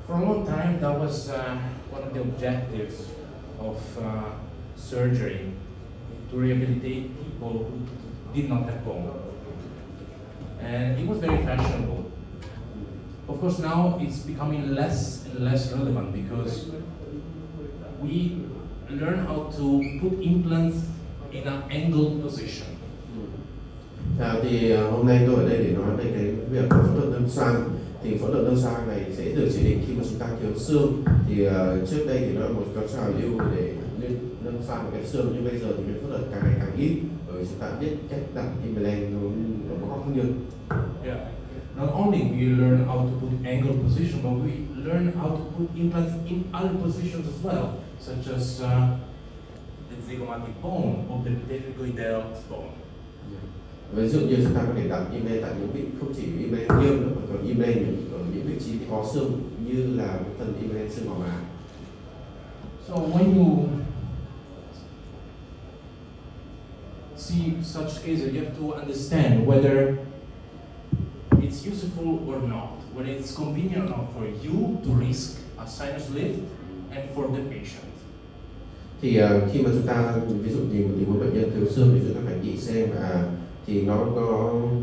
For a long time, that was one of the objectives of surgery, to rehabilitate people who did not have bone. And it was very fashionable. Of course, now it's becoming less and less relevant because we learn how to put implants in an angled position. Hôm nay tôi ở đây để nói về cái việc phẫu thuật nâng xoang. Thì phẫu thuật nâng xoang này sẽ được chỉ định khi mà chúng ta thiếu xương. Thì trước đây thì nó là một cái trào lưu để nâng xoang một cái xương, nhưng bây giờ thì cái phẫu thuật càng ngày càng ít, bởi chúng ta biết cách đặt implant nó có không nhiều. Yeah. Not only we learn how to put angle position, but we learn how to put implants in other positions as well, such as the zygomatic bone or the pterygoidal bone. Ví dụ như chúng ta có thể đặt implant tại những vị, không chỉ implant nhôm nữa, mà còn implant ở những vị trí có xương như là phần implant xương gò má. So when you see such cases, you have to understand whether it's useful or not, whether it's convenient or not for you to risk a sinus lift and for the patient. Thì khi mà chúng ta ví dụ nhìn một tình huống bệnh nhân thiếu xương thì chúng ta phải nghĩ xem thì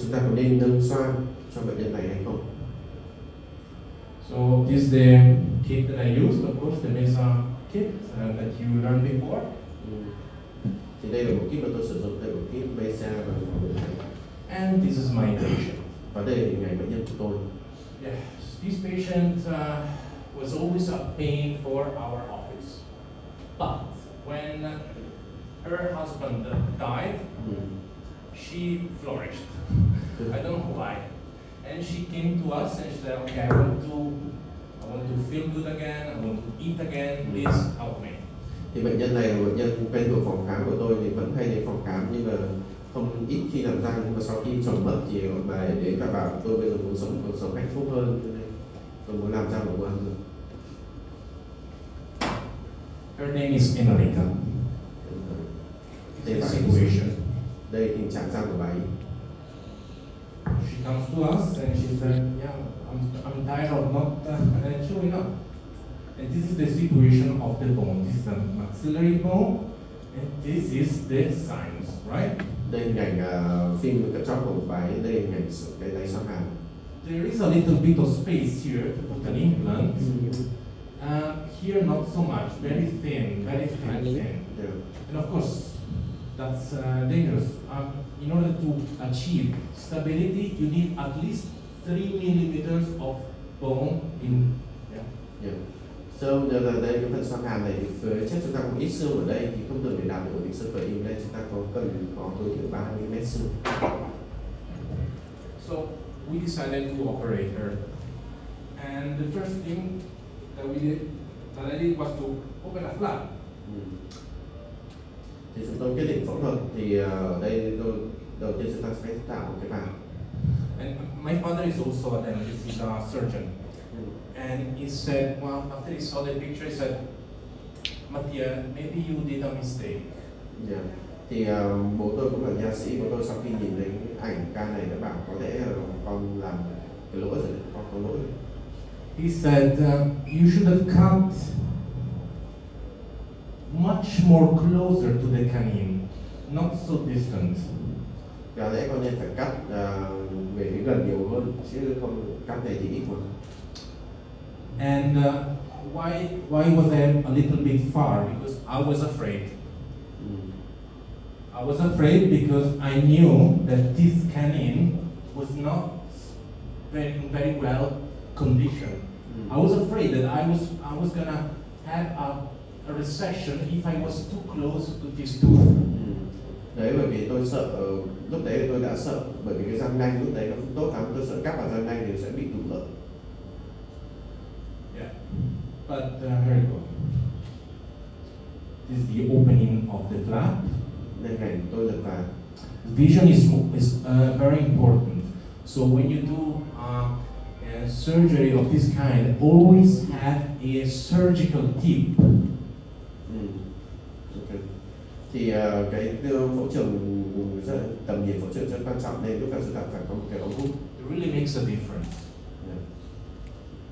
chúng ta có nên nâng xoang cho bệnh nhân này hay không. So this is the kit that I use, of course, the Mesa kit that you learned before. Thì đây là một kit mà tôi sử dụng, đây là một kit Mesa và một bệnh nhân. And this is my patient. Và đây là hình ảnh bệnh nhân của tôi. Yes, this patient was always a pain for our office. But when her husband died, she flourished. I don't know why. And she came to us and she said, okay, I want to feel good again, I want to eat again, please help me. Thì bệnh nhân này là bệnh nhân quen thuộc phòng khám của tôi, thì vẫn hay đến phòng khám nhưng mà không ít khi làm răng, nhưng mà sau khi chồng mất thì bà ấy đến và bảo tôi bây giờ muốn sống cuộc sống hạnh phúc hơn, cho nên tôi muốn làm răng của cô hơn. Her name is Enrica. Đây là situation. Đây tình trạng răng của bà ấy. She comes to us and she said, yeah, I'm tired of not showing up. And this is the situation of the bone. This is the maxillary bone, and this is the sinus, right? Đây hình ảnh phim cận trong của bà ấy, đây hình ảnh cái đáy xoang hàm. There is a little bit of space here to put an implant. Here not so much, very thin, thin. Yeah. And of course, that's dangerous. In order to achieve stability, you need at least 3 millimeters of bone in. Yeah. So đây cái phần xoang hàm này thì phía trước chúng ta có ít xương ở đây, thì thông thường để đạt được ổn định xương khởi im đây chúng ta cần có tối thiểu 3 mm xương. So we decided to operate her, and the first thing that I did was to open a flap. Thì chúng tôi quyết định phẫu thuật, thì ở đây đầu tiên chúng ta sẽ tạo một cái vào. And my father is also a dentist, he's a surgeon. And he said, well, after he saw the picture, he said, Mattia, maybe you did a mistake. Yeah. Thì bố tôi cũng là nha sĩ, bố tôi sau khi nhìn thấy ảnh ca này đã bảo có lẽ con làm cái lỗi rồi, con có lỗi. He said, you should have cut much more closer to the canine, not so distant. Có lẽ con nên phải cắt về cái gần nhiều hơn, chứ không cắt này thì ít quá. And why was I a little bit far? Because I was afraid. I was afraid because I knew that this canine was not very well conditioned. I was afraid that I was gonna have a recession if I was too close to this tooth. Đấy, bởi vì tôi sợ, lúc đấy tôi đã sợ, bởi vì cái răng nanh lúc đấy nó không tốt lắm, tôi sợ cắt vào răng nanh thì sẽ bị tụt lợi. Yeah, but here you go. This is the opening of the flap. Nên cảnh tôi lật vào. Vision is very important. So when you do a surgery of this kind, always have a surgical tip. Okay. Thì cái phẫu trường tầm nhìn phẫu trường rất quan trọng, nên lúc nào chúng ta phải có một cái ống hút. It really makes a difference.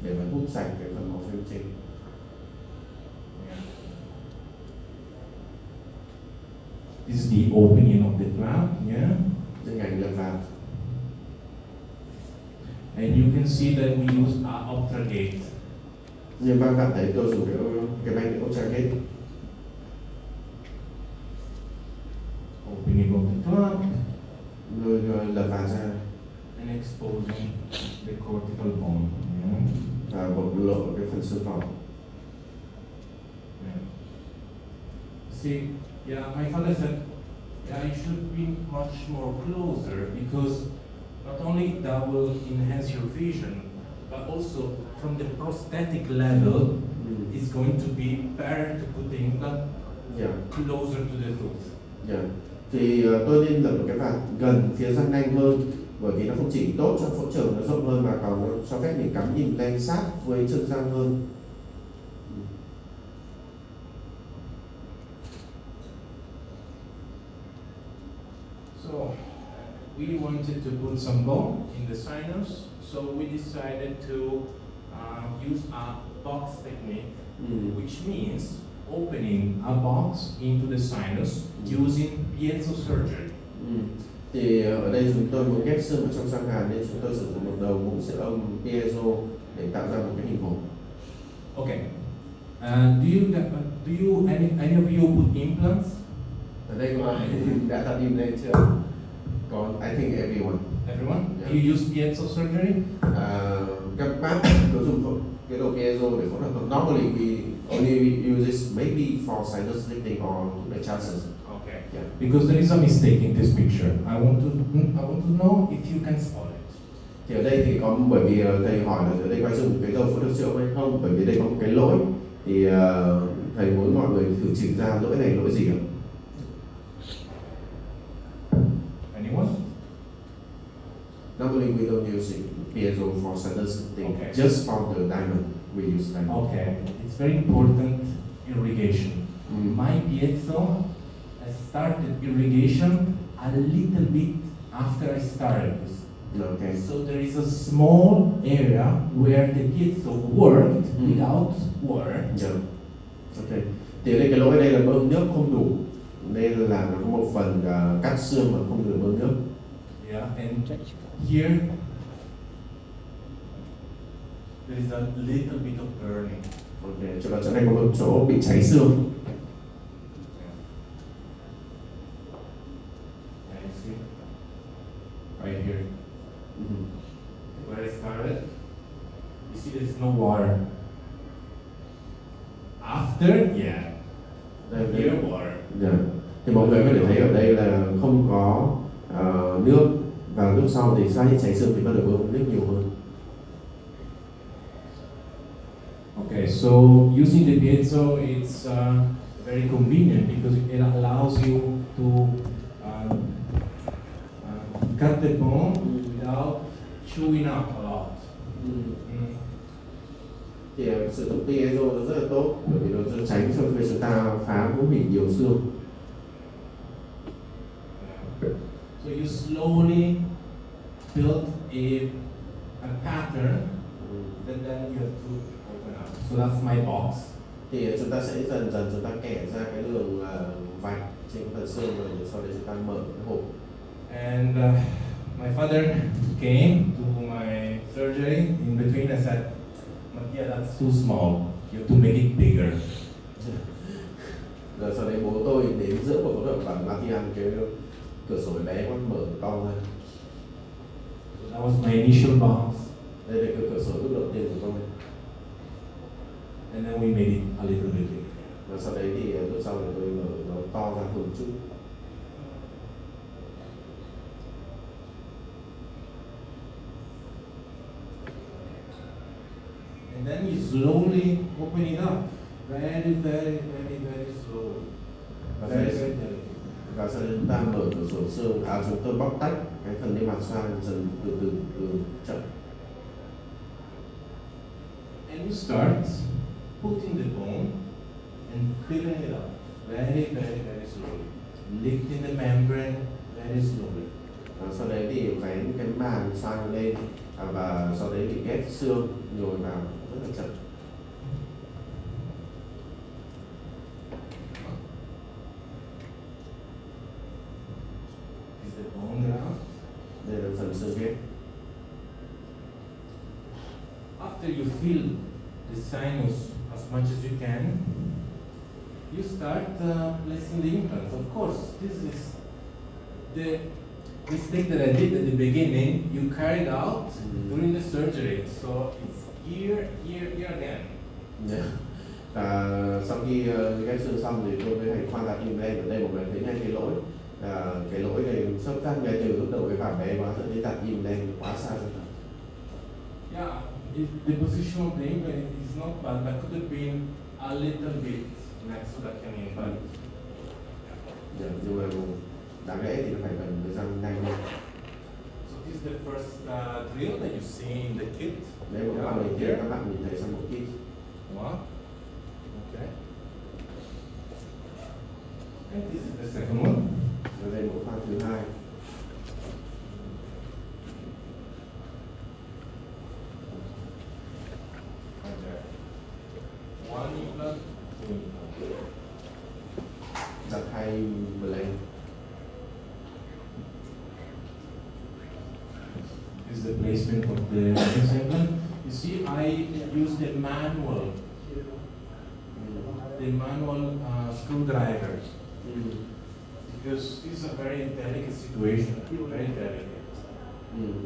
để mà hút sạch cái phần máu bên trên. Yeah. This is the opening of the clamp, yeah? Cái ngành lật vào. And you can see that we use our obtragate. Như các bạn thấy tôi dùng cái bánh obtragate. Opening of the clamp. Rồi lật vào ra. And exposing the cortical bone. Yeah? Và bộc lộ cái phần xương vỏ. Yeah. See, yeah, my father said, yeah, you should be much more closer because not only that will enhance your vision, but also from the prosthetic level, it's going to be better to put the implant closer to the tooth. Thì tôi nên lập một cái vạt gần phía răng nanh hơn, bởi vì nó không chỉ tốt cho phẫu trường nó rộng hơn mà còn nó cho phép mình cắm nhìn lên sát với chân răng hơn. So we wanted to put some bone in the sinus, so we decided to use a box technique, which means opening a box into the sinus using piezo surgery. Thì ở đây chúng tôi muốn ghép xương vào trong răng hàm nên chúng tôi sử dụng một đầu mũ siêu âm piezo để tạo ra một cái hình hộp. Okay. Do you any of you put implants? Ở đây có ai đã đặt implant chưa? Còn I think everyone. Everyone? Yeah. Do you use piezo surgery? Các bác có dùng cái đầu piezo để phẫu thuật không? Normally we only use this maybe for sinus lifting or the chances. Okay. Yeah. Because there is a mistake in this picture. I want to know if you can spot it. Thì ở đây thì có, bởi vì thầy hỏi là ở đây có dùng cái đầu phẫu thuật siêu âm hay không, bởi vì đây có một cái lỗi thì thầy muốn mọi người thử chỉ ra lỗi này lỗi gì ạ? Anyone? Normally we don't use piezo for sinus lifting. Okay. Just for the diamond we use diamond. Okay. It's very important irrigation. My piezo I started irrigation a little bit after I started this. Okay. So there is a small area where the piezo worked without water. Yeah. Okay. Thì đây cái lỗi đây là bơm nước không đủ, nên là nó có một phần cắt xương mà không được bơm nước. Yeah, and here there is a little bit of burning. Okay. Chỗ này có một chỗ bị cháy xương. Right here, where I started, you see there's no water. After, here water. Yeah. Thì mọi người có thể thấy ở đây là không có nước, và lúc sau thì sau khi cháy xương thì bắt đầu bơm nước nhiều hơn. Okay, so using the piezo, it's very convenient because it allows you to cut the bone without chewing up a lot. Thì sử dụng piezo nó rất là tốt, bởi vì nó tránh cho việc chúng ta phá hủy nhiều xương. So you slowly build a pattern, and then you have to open up. So that's my box. Thì chúng ta sẽ dần dần chúng ta kẻ ra cái đường vạch trên phần xương rồi sau đấy chúng ta mở cái hộp. And my father came to my surgery. In between, I said, "Mattia, that's too small. You have to make it bigger." Rồi sau đấy bố tôi đến giữa của phẫu thuật bảo Mattia cái cửa sổ bé quá, mở to ra. So that was my initial box. Đây là cái cửa sổ bước đầu tiên của tôi. And then we made it a little bit bigger. Và sau đấy thì lúc sau thì tôi mở nó to ra hơn chút. And then you slowly open it up, very, very, very, very slowly. Very, very delicate. Và sau đấy chúng ta mở cửa sổ xương, chúng tôi bóc tách cái phần niêm mạc xoang dần từ chậm. And you start putting the bone and filling it up, very, very, very slowly. Lifting the membrane very slowly. Sau đấy thì vén cái màng xoang lên và sau đấy thì ghép xương nhồi vào rất là chậm. Is the bone graft. Đây là phần xương ghép. After you fill the sinus as much as you can, you start placing the implants. Of course, this is the mistake that I did at the beginning. You carried out during the surgery, so it's here, here, here again. Yeah. Và sau khi ghép xương xong thì tôi mới phải khoan đặt implant ở đây, một người thấy ngay cái lỗi này xuất phát ngay từ lúc đầu cái vạt bé quá, dẫn đến đặt implant quá xa rồi. Yeah, the position of the implant is not bad, but could have been a little bit next to the canine, but Nhưng mà đáng lẽ thì nó phải cần thời gian nhanh hơn. so this is the first drill that you see in the kit. Đấy một bạn đầu tiên các bạn nhìn thấy trong bộ kit. One. Okay. And this is the second one. Và đây bộ pha thứ hai. Okay. One implant, two implant. Đặt hai implant. This is the placement of the implant. You see, I use the manual screwdriver because this is a very delicate situation, very delicate.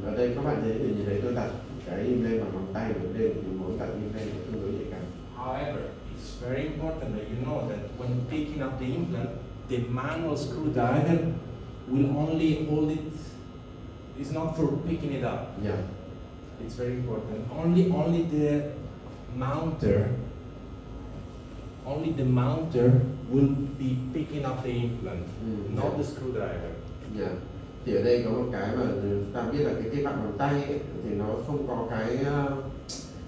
Ở đây các bạn thấy nhìn thấy tôi đặt cái implant bằng ngón tay, ở đây thì muốn đặt implant thì tương đối nhạy cảm. However, it's very important that you know that when taking out the implant, the manual screwdriver will only hold it. It's not for picking it up. Yeah. It's very important. Only the mounter will be picking up the implant, not the screwdriver. Yeah. Thì ở đây có một cái mà ta biết là cái vặn bằng tay ấy, thì nó không có cái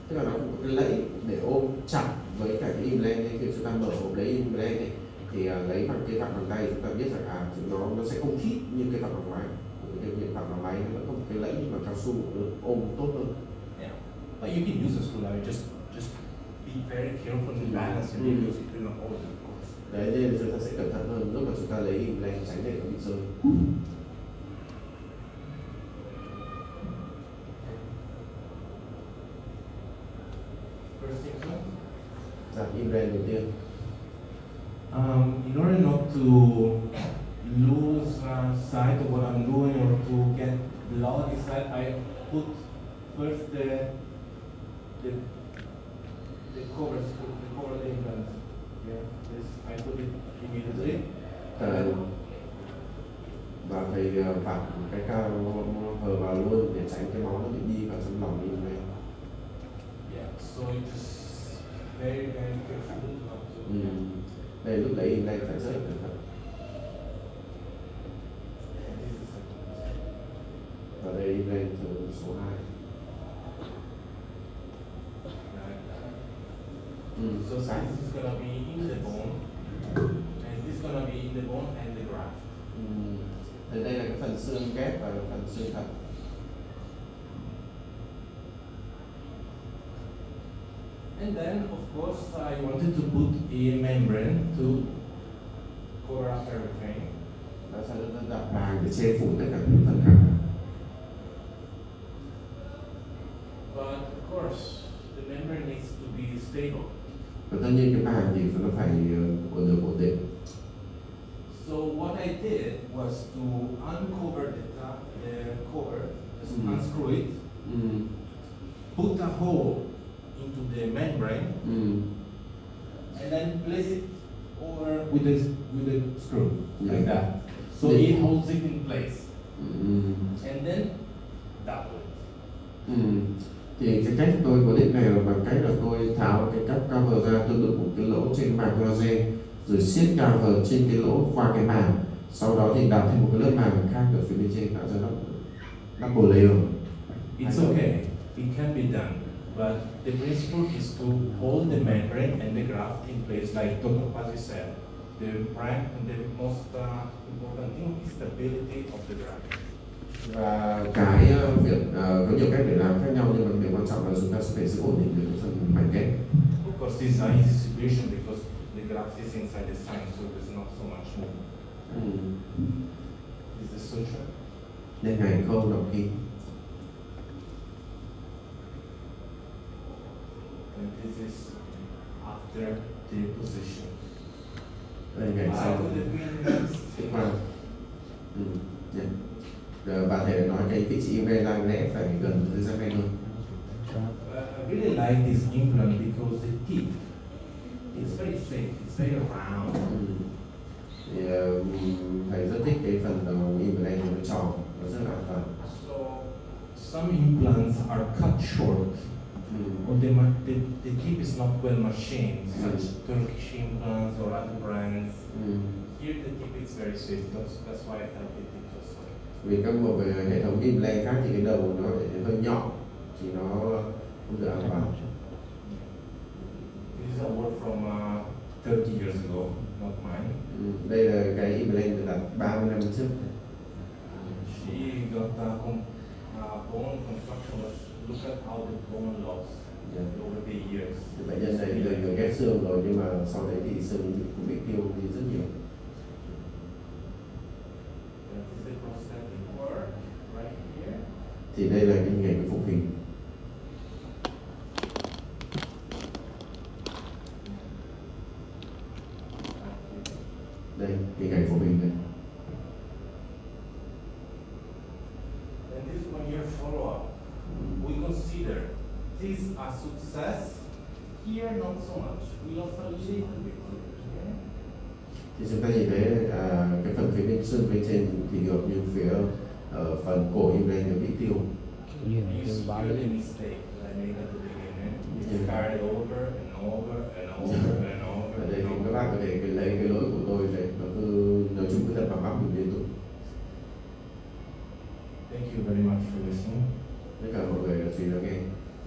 tức là nó không có cái lẫy để ôm chặt với cả cái implant ấy. Khi chúng ta mở hộp lấy implant ấy, thì lấy bằng cái vặn bằng tay chúng ta biết rằng nó sẽ không khít như cái vặn bằng máy. Cái vặn bằng máy nó có một cái lẫy mà cao su ôm tốt hơn. Yeah, but you can use a screwdriver. Just be very careful in balancing because it will not hold it, of course. Đấy, nên chúng ta sẽ cẩn thận hơn lúc mà chúng ta lấy implant, tránh để nó bị rơi. First implant. Đặt implant đầu tiên. In order not to lose sight of what I'm doing or to get blood inside, I put first the cover the implant. Yeah, this I put it immediately. Và phải vặn cái cao hờ vào luôn để tránh cái máu nó bị đi vào trong lòng implant. Yeah, so you just very careful not to. Đây lúc đấy implant phải rất là cẩn thận. Và đây implant số 2. So this is gonna be in the bone, and this is gonna be in the bone and the graft. Thì đây là cái phần xương ghép và phần xương thật. And then, of course, I wanted to put a membrane to cover up everything. Và sau đó ta đặt màng để che phủ tất cả những phần khác. But of course, the membrane needs to be stable. Và tất nhiên cái màng thì nó phải được ổn định. So what I did was to uncover the cover, just unscrew it, put a hole into the membrane, and then place it over with the screw like that. So it holds it in place, and then double it. Thì cái cách tôi có định này là bằng cách là tôi tháo cái cắp cover ra, tôi đựng một cái lỗ trên màng collagen, rồi siết cover trên cái lỗ qua cái màng, sau đó thì đặt thêm một cái lớp màng khác ở phía bên trên tạo ra double layer. It's okay, it can be done, but the principle is to hold the membrane and the graft in place, like Dr. Pazzi said. The most important thing is stability of the graft. Và cái việc có nhiều cách để làm khác nhau, nhưng mà điều quan trọng là chúng ta sẽ phải giữ ổn định được cái phần mảnh ghép. Of course, this is an easy situation because the graph is inside the sign, so there's not so much movement. Is the suture. Nên ngày khâu đọc khí. And this is after the position. Đây ngày sau. Tiếp qua. Bạn thể nói cái vị trí ve đang lẽ phải gần với răng ngay hơn. I really like this implant because the tip is very safe, it's very round. Thì thầy rất thích cái phần đầu implant nó tròn, nó rất là an toàn. So some implants are cut short, or the tip is not well machined, such Turkish implants or other brands. Here the tip is very safe, that's why I thought the tip was safe. Vì các bộ về hệ thống implant khác thì cái đầu nó hơi nhọn, thì nó không được an toàn. This is a work from 30 years ago, not mine. Đây là cái implant được đặt 30 năm trước. She got bone construction. Look at how the bone lost over the years. Thì bệnh nhân này được ghép xương rồi, nhưng mà sau đấy thì xương cũng bị tiêu đi rất nhiều. That is the prosthetic work right here. Thì đây là cái hình ảnh phục hình. Đây, hình ảnh phục hình này. And this 1-year follow-up, we consider this a success. Here, not so much. We lost a little bit. Thì chúng ta nhìn thấy cái phần phía bên xương bên trên thì được, nhưng phía ở phần cổ implant nó bị tiêu. You see the mistake that I made at the beginning. It's carried over and over and over and over. Ở đây thì các bác có thể lấy cái lỗi của tôi để nó cứ nói chung cứ tập vào bắp mình liên tục. Thank you very much for listening. Tất cả mọi người là suy lắng nghe.